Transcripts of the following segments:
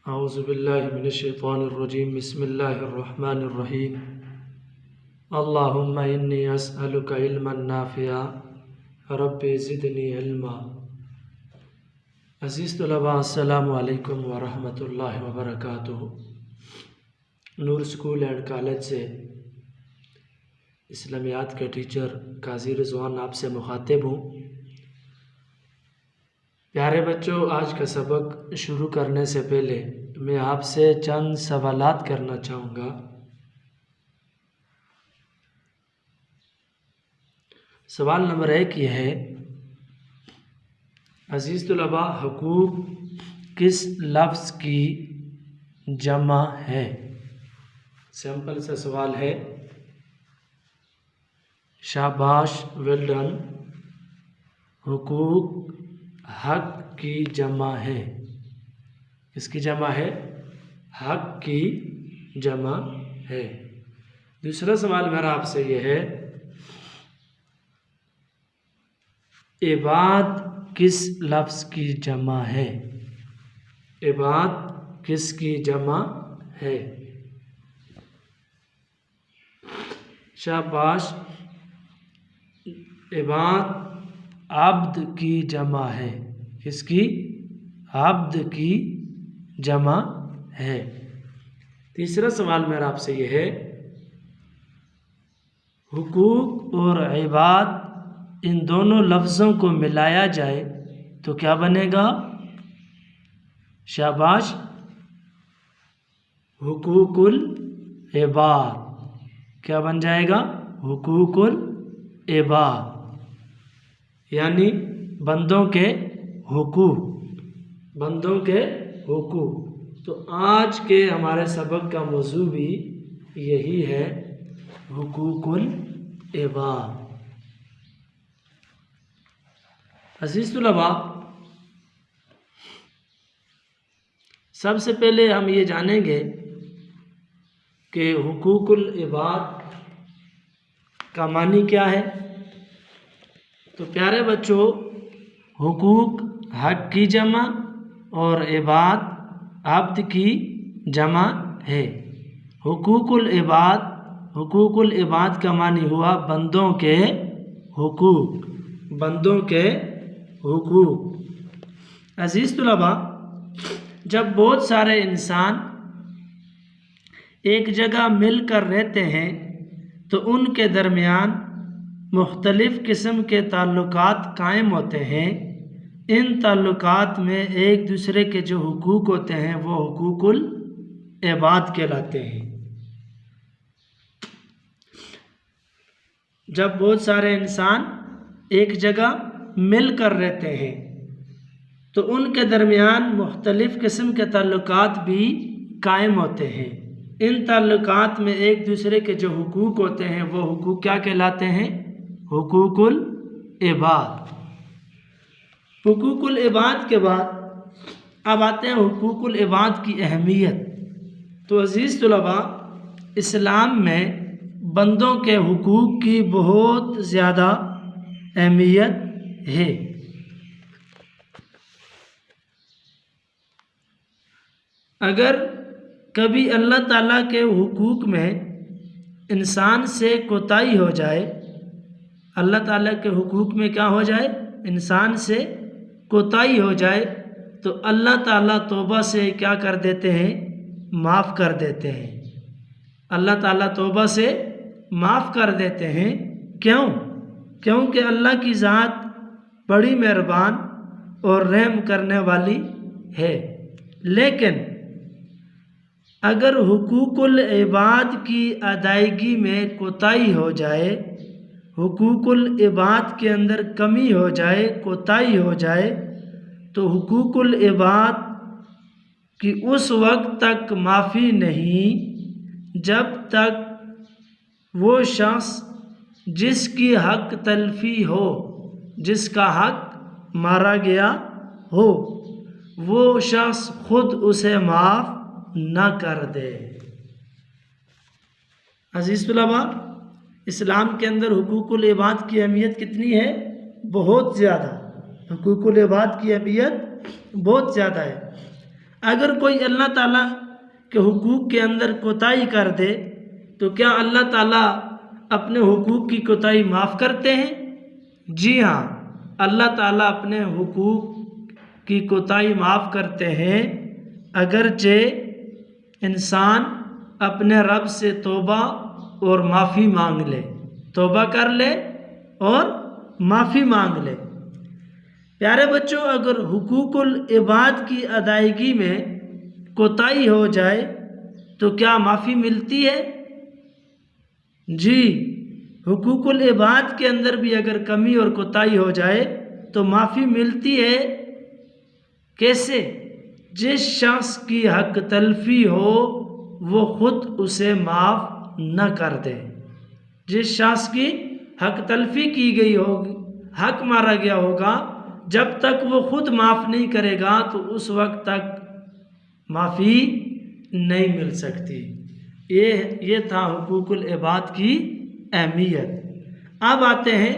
اعوذ باللہ من الشیطان الرجیم بسم اللہ الرحمن الرحیم اللہم انی اسألک علما نافعا رب زدنی علما۔ عزیز طلباء، السلام علیکم ورحمۃ اللہ وبرکاتہ۔ نور اسکول اینڈ کالج سے اسلامیات کے ٹیچر قاضی رضوان آپ سے مخاطب ہوں۔ پیارے بچوں، آج کا سبق شروع کرنے سے پہلے میں آپ سے چند سوالات کرنا چاہوں گا۔ سوال نمبر 1 یہ ہے، عزیز طلباء، حقوق کس لفظ کی جمع ہے؟ سمپل سا سوال ہے۔ شاباش، ویل ڈن۔ حقوق حق کی جمع ہے۔ کس کی جمع ہے؟ حق کی جمع ہے۔ دوسرا سوال میرا آپ سے یہ ہے، عباد کس لفظ کی جمع ہے؟ عباد کس کی جمع ہے؟ شاباش، عباد عبد کی جمع ہے۔ کس کی؟ عبد کی جمع ہے۔ تیسرا سوال میرا آپ سے یہ ہے، حقوق اور عباد ان دونوں لفظوں کو ملایا جائے تو کیا بنے گا؟ شاباش، حقوق العباد۔ کیا بن جائے گا؟ حقوق العباد، یعنی بندوں کے حقوق۔ بندوں کے حقوق۔ تو آج کے ہمارے سبق کا موضوع بھی یہی ہے، حقوق العباد۔ عزیز طلباء، سب سے پہلے ہم یہ جانیں گے کہ حقوق العباد کا معنی کیا ہے۔ تو پیارے بچوں، حقوق حق کی جمع اور عباد عبد کی جمع ہے۔ حقوق العباد کا معنی ہوا بندوں کے حقوق۔ بندوں کے حقوق۔ عزیز طلباء، جب بہت سارے انسان ایک جگہ مل کر رہتے ہیں تو ان کے درمیان مختلف قسم کے تعلقات قائم ہوتے ہیں۔ ان تعلقات میں ایک دوسرے کے جو حقوق ہوتے ہیں وہ حقوق العباد کہلاتے ہیں۔ جب بہت سارے انسان ایک جگہ مل کر رہتے ہیں تو ان کے درمیان مختلف قسم کے تعلقات بھی قائم ہوتے ہیں۔ ان تعلقات میں ایک دوسرے کے جو حقوق ہوتے ہیں وہ حقوق کیا کہلاتے ہیں؟ حقوق العباد۔ حقوق العباد کے بعد اب آتے ہیں حقوق العباد کی اہمیت۔ تو عزیز طلباء، اسلام میں بندوں کے حقوق کی بہت زیادہ اہمیت ہے۔ اگر کبھی اللہ تعالیٰ کے حقوق میں انسان سے کوتاہی ہو جائے، اللہ تعالیٰ کے حقوق میں کیا ہو جائے؟ انسان سے کوتاہی ہو جائے تو اللہ تعالیٰ توبہ سے کیا کر دیتے ہیں؟ معاف کر دیتے ہیں۔ اللہ تعالیٰ توبہ سے معاف کر دیتے ہیں۔ کیوں؟ کیونکہ اللہ کی ذات بڑی مہربان اور رحم کرنے والی ہے۔ لیکن اگر حقوق العباد کی ادائیگی میں کوتاہی ہو جائے، حقوق العباد کے اندر کمی ہو جائے، کوتاہی ہو جائے، تو حقوق العباد کی اس وقت تک معافی نہیں جب تک وہ شخص جس کی حق تلفی ہو، جس کا حق مارا گیا ہو، وہ شخص خود اسے معاف نہ کر دے۔ عزیز طلباء، اسلام کے اندر حقوق العباد کی اہمیت کتنی ہے؟ بہت زیادہ۔ حقوق العباد کی اہمیت بہت زیادہ ہے۔ اگر کوئی اللہ تعالیٰ کے حقوق کے اندر کوتاہی کر دے تو کیا اللہ تعالیٰ اپنے حقوق کی کوتاہی معاف کرتے ہیں؟ جی ہاں، اللہ تعالیٰ اپنے حقوق کی کوتاہی معاف کرتے ہیں، اگرچہ انسان اپنے رب سے توبہ اور معافی مانگ لے، توبہ کر لے اور معافی مانگ لے۔ پیارے بچوں، اگر حقوق العباد کی ادائیگی میں کوتاہی ہو جائے تو کیا معافی ملتی ہے؟ جی، حقوق العباد کے اندر بھی اگر کمی اور کوتاہی ہو جائے تو معافی ملتی ہے۔ کیسے؟ جس شخص کی حق تلفی ہو وہ خود اسے معاف نہ کر دے۔ جس شخص کی حق تلفی کی گئی ہوگی، حق مارا گیا ہوگا، جب تک وہ خود معاف نہیں کرے گا تو اس وقت تک معافی نہیں مل سکتی۔ یہ تھا حقوق العباد کی اہمیت۔ اب آتے ہیں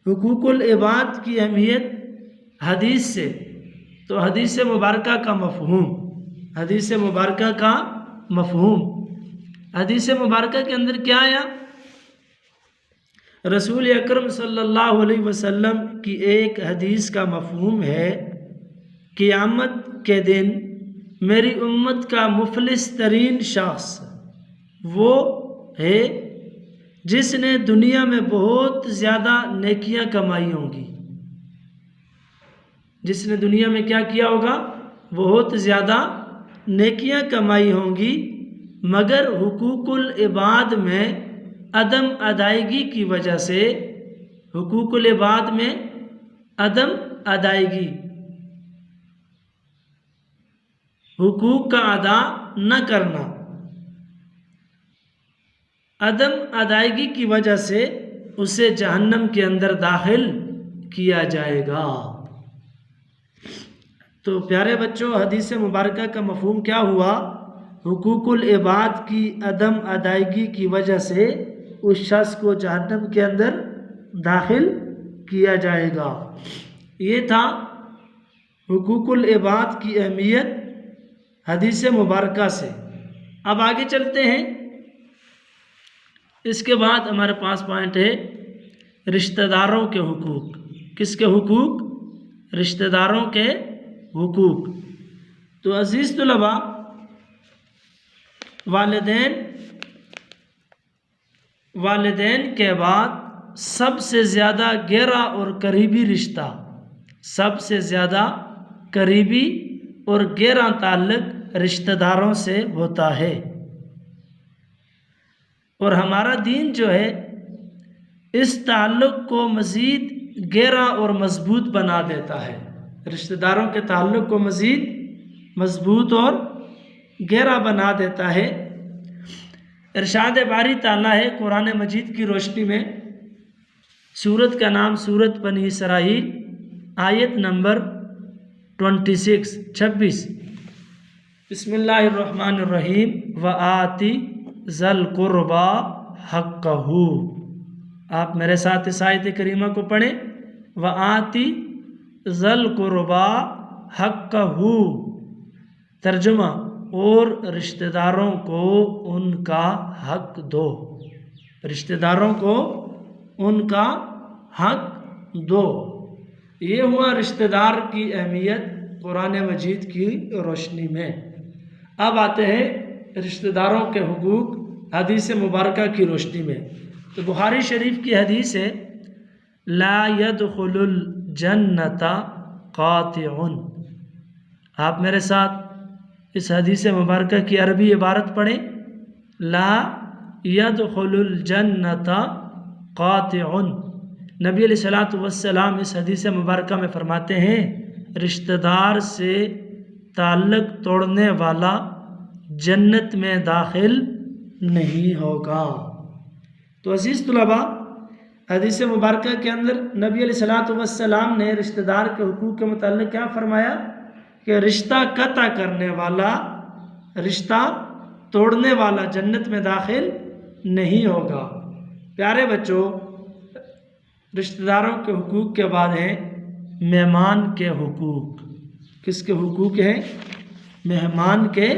حقوق العباد کی اہمیت حدیث سے۔ تو حدیث مبارکہ کا مفہوم، حدیث مبارکہ کا مفہوم، حدیث مبارکہ کے اندر کیا آیا؟ رسول اکرم صلی اللہ علیہ وسلم کی ایک حدیث کا مفہوم ہے، قیامت کے دن میری امت کا مفلس ترین شخص وہ ہے جس نے دنیا میں بہت زیادہ نیکیاں کمائی ہوں گی۔ جس نے دنیا میں کیا کیا ہوگا؟ بہت زیادہ نیکیاں کمائی ہوں گی، مگر حقوق العباد میں عدم ادائیگی کی وجہ سے، حقوق العباد میں عدم ادائیگی، حقوق کا ادا نہ کرنا، عدم ادائیگی کی وجہ سے اسے جہنم کے اندر داخل کیا جائے گا۔ تو پیارے بچوں، حدیث مبارکہ کا مفہوم کیا ہوا؟ حقوق العباد کی عدم ادائیگی کی وجہ سے اس شخص کو جہنم کے اندر داخل کیا جائے گا۔ یہ تھا حقوق العباد کی اہمیت حدیث مبارکہ سے۔ اب آگے چلتے ہیں۔ اس کے بعد ہمارے پاس پوائنٹ ہے رشتہ داروں کے حقوق۔ کس کے حقوق؟ رشتہ داروں کے حقوق۔ تو عزیز طلباء، والدین کے بعد سب سے زیادہ گہرا اور قریبی رشتہ، سب سے زیادہ قریبی اور گہرا تعلق رشتہ داروں سے ہوتا ہے، اور ہمارا دین جو ہے اس تعلق کو مزید گہرا اور مضبوط بنا دیتا ہے۔ رشتہ داروں کے تعلق کو مزید مضبوط اور گہرا بنا دیتا ہے۔ ارشاد باری تعالیٰ ہے قرآن مجید کی روشنی میں، سورت کا نام سورت بنی اسرائیل، آیت نمبر 26۔ بسم اللہ الرحمن الرحیم۔ وآتی ذی القربی حقہ۔ آپ میرے ساتھ اس آیت کریمہ کو پڑھیں۔ وآتی ذی القربی حقہ، ترجمہ، اور رشتہ داروں کو ان کا حق دو، رشتہ داروں کو ان کا حق دو۔ یہ ہوا رشتہ دار کی اہمیت قرآن مجید کی روشنی میں۔ اب آتے ہیں رشتہ داروں کے حقوق حدیث مبارکہ کی روشنی میں۔ تو بخاری شریف کی حدیث ہے، لا يدخل الجنۃ قاطع۔ آپ میرے ساتھ اس حدیث مبارکہ کی عربی عبارت پڑھیں۔ لا يدخل الجنۃ قاطع۔ نبی علیہ الصلوۃ والسلام اس حدیث مبارکہ میں فرماتے ہیں، رشتہ دار سے تعلق توڑنے والا جنت میں داخل نہیں ہوگا۔ تو عزیز طلباء، حدیث مبارکہ کے اندر نبی علیہ الصلوۃ والسلام نے رشتہ دار کے حقوق کے متعلق کیا فرمایا؟ کہ رشتہ قطع کرنے والا، رشتہ توڑنے والا جنت میں داخل نہیں ہوگا۔ پیارے بچوں، رشتہ داروں کے حقوق کے بعد ہیں مہمان کے حقوق۔ کس کے حقوق ہیں؟ مہمان کے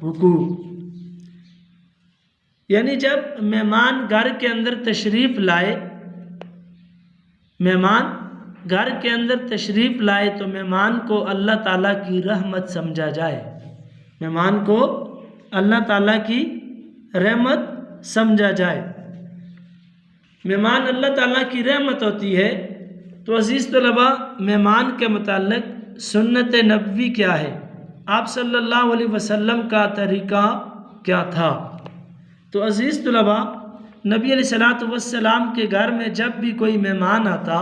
حقوق، یعنی جب مہمان گھر کے اندر تشریف لائے، مہمان گھر کے اندر تشریف لائے تو مہمان کو اللہ تعالیٰ کی رحمت سمجھا جائے، مہمان کو اللہ تعالیٰ کی رحمت سمجھا جائے۔ مہمان اللہ تعالیٰ کی رحمت ہوتی ہے۔ تو عزیز طلباء، مہمان کے متعلق سنت نبوی کیا ہے، آپ صلی اللہ علیہ وسلم کا طریقہ کیا تھا؟ تو عزیز طلباء، نبی علیہ الصلوۃ والسلام کے گھر میں جب بھی کوئی مہمان آتا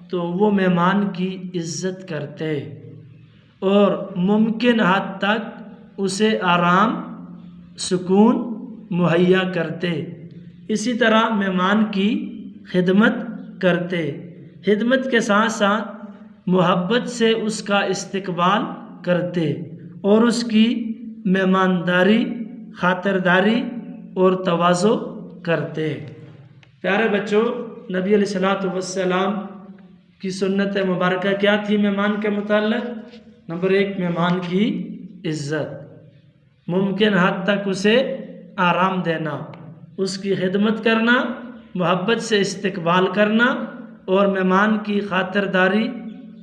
تو وہ مہمان کی عزت کرتے اور ممکن حد تک اسے آرام سکون مہیا کرتے، اسی طرح مہمان کی خدمت کرتے، خدمت کے ساتھ ساتھ محبت سے اس کا استقبال کرتے اور اس کی مہمانداری، خاطرداری اور تواضع کرتے۔ پیارے بچوں، نبی علیہ الصلوۃ والسلام کی سنت مبارکہ کیا تھی مہمان کے متعلق؟ نمبر 1، مہمان کی عزت، ممکن حد تک اسے آرام دینا، اس کی خدمت کرنا، محبت سے استقبال کرنا اور مہمان کی خاطرداری،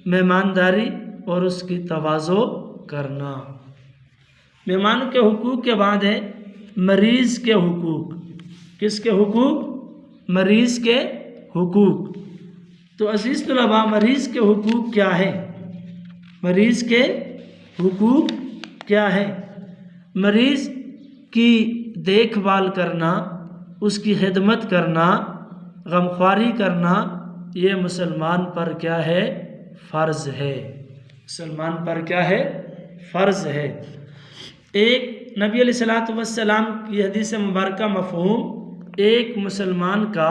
مہمانداری اور اس کی تواضع کرنا۔ مہمان کے حقوق کے بعد ہے مریض کے حقوق۔ کس کے حقوق؟ مریض کے حقوق۔ تو عزیز طلباء، مریض کے حقوق کیا ہے؟ مریض کے حقوق کیا ہے؟ مریض کی دیکھ بھال کرنا، اس کی خدمت کرنا، غمخواری کرنا، یہ مسلمان پر کیا ہے؟ فرض ہے۔ مسلمان پر کیا ہے؟ فرض ہے۔ ایک نبی علیہ الصلوۃ والسلام کی حدیث مبارکہ مفہوم، ایک مسلمان کا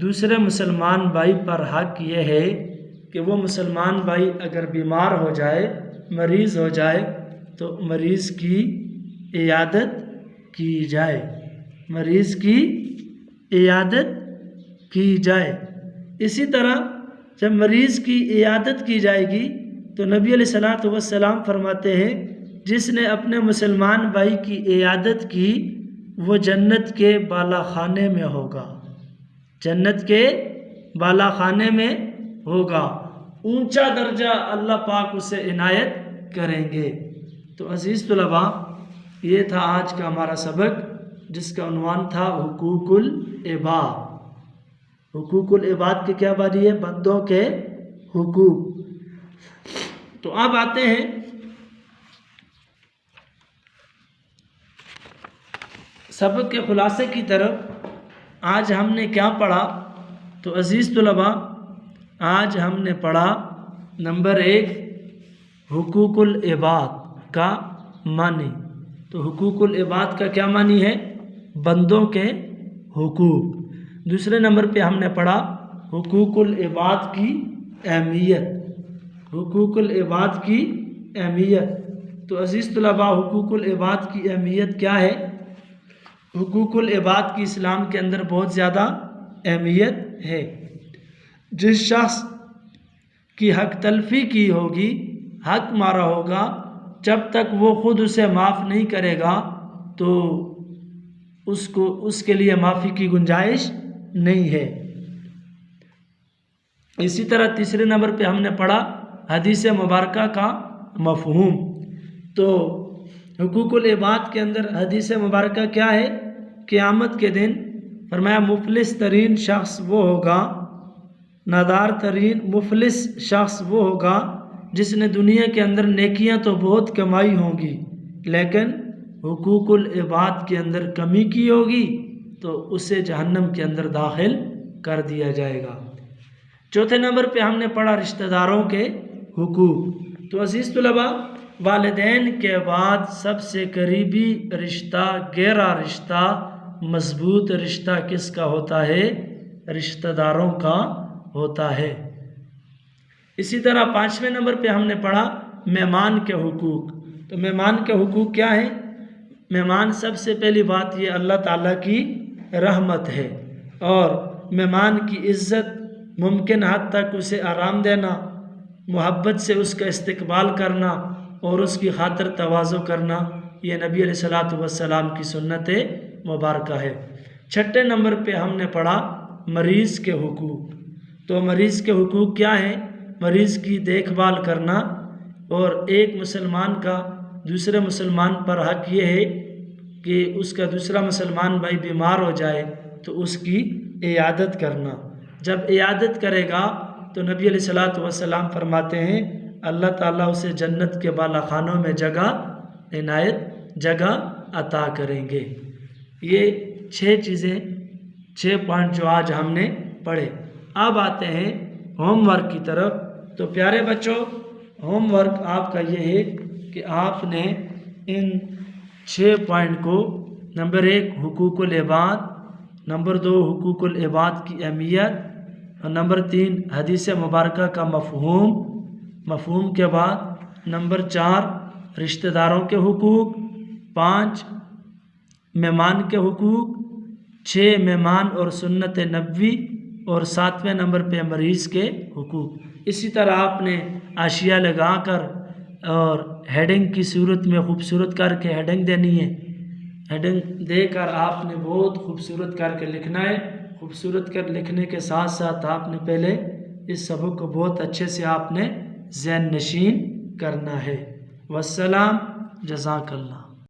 دوسرے مسلمان بھائی پر حق یہ ہے کہ وہ مسلمان بھائی اگر بیمار ہو جائے، مریض ہو جائے تو مریض کی عیادت کی جائے، مریض کی عیادت کی جائے۔ اسی طرح جب مریض کی عیادت کی جائے گی تو نبی علیہ الصلوۃ والسلام فرماتے ہیں جس نے اپنے مسلمان بھائی کی عیادت کی وہ جنت کے بالا خانے میں ہوگا، جنت کے بالا خانے میں ہوگا، اونچا درجہ اللہ پاک اسے عنایت کریں گے۔ تو عزیز طلباء، یہ تھا آج کا ہمارا سبق جس کا عنوان تھا حقوق العباد۔ حقوق العباد کے کیا معنی ہے؟ بندوں کے حقوق۔ تو اب آتے ہیں سبق کے خلاصے کی طرف۔ آج ہم نے کیا پڑھا؟ تو عزیز طلباء، آج ہم نے پڑھا نمبر 1 حقوق العباد کا معنی۔ تو حقوق العباد کا کیا معنی ہے؟ بندوں کے حقوق۔ دوسرے نمبر پہ ہم نے پڑھا حقوق العباد کی اہمیت، حقوق العباد کی اہمیت۔ تو عزیز طلباء، حقوق العباد کی اہمیت کیا ہے؟ حقوق العباد کی اسلام کے اندر بہت زیادہ اہمیت ہے۔ جس شخص کی حق تلفی کی ہوگی، حق مارا ہوگا، جب تک وہ خود اسے معاف نہیں کرے گا تو اس کے لیے معافی کی گنجائش نہیں ہے۔ اسی طرح تیسرے نمبر پہ ہم نے پڑھا حدیث مبارکہ کا مفہوم۔ تو حقوق العباد کے اندر حدیث مبارکہ کیا ہے؟ قیامت کے دن فرمایا مفلس ترین شخص وہ ہوگا، نادار ترین مفلس شخص وہ ہوگا جس نے دنیا کے اندر نیکیاں تو بہت کمائی ہوں گی لیکن حقوق العباد کے اندر کمی کی ہوگی تو اسے جہنم کے اندر داخل کر دیا جائے گا۔ چوتھے نمبر پہ ہم نے پڑھا رشتہ داروں کے حقوق۔ تو عزیز طلباء، والدین کے بعد سب سے قریبی رشتہ، گہرا رشتہ، مضبوط رشتہ کس کا ہوتا ہے؟ رشتہ داروں کا ہوتا ہے۔ اسی طرح پانچویں نمبر پہ ہم نے پڑھا مہمان کے حقوق۔ تو مہمان کے حقوق کیا ہیں؟ مہمان سب سے پہلی بات یہ اللہ تعالیٰ کی رحمت ہے، اور مہمان کی عزت، ممکن حد تک اسے آرام دینا، محبت سے اس کا استقبال کرنا اور اس کی خاطر تواضع کرنا، یہ نبی علیہ الصلوۃ والسلام کی سنت مبارکہ ہے۔ چھٹے نمبر پہ ہم نے پڑھا مریض کے حقوق۔ تو مریض کے حقوق کیا ہیں؟ مریض کی دیکھ بھال کرنا، اور ایک مسلمان کا دوسرے مسلمان پر حق یہ ہے کہ اس کا دوسرا مسلمان بھائی بیمار ہو جائے تو اس کی عیادت کرنا۔ جب عیادت کرے گا تو نبی علیہ الصلوۃ والسلام فرماتے ہیں اللہ تعالیٰ اسے جنت کے بالا خانوں میں جگہ عطا کریں گے۔ یہ 6 چیزیں، 6 پوائنٹ جو آج ہم نے پڑھے۔ اب آتے ہیں ہوم ورک کی طرف۔ تو پیارے بچوں، ہوم ورک آپ کا یہ ہے کہ آپ نے ان 6 پوائنٹ کو، نمبر 1 حقوق العباد، نمبر 2 حقوق العباد کی اہمیت، اور نمبر 3 حدیث مبارکہ کا مفہوم کے بعد نمبر 4 رشتہ داروں کے حقوق، 5 مہمان کے حقوق، 6 مہمان اور سنت نبوی، اور 7ویں نمبر پہ مریض کے حقوق۔ اسی طرح آپ نے حاشیہ لگا کر اور ہیڈنگ کی صورت میں خوبصورت کر کے ہیڈنگ دینی ہے۔ ہیڈنگ دے کر آپ نے بہت خوبصورت کر کے لکھنا ہے۔ خوبصورت کر لکھنے کے ساتھ ساتھ آپ نے پہلے اس سبق کو بہت اچھے سے آپ نے ذہن نشین کرنا ہے۔ والسلام، جزاک اللہ۔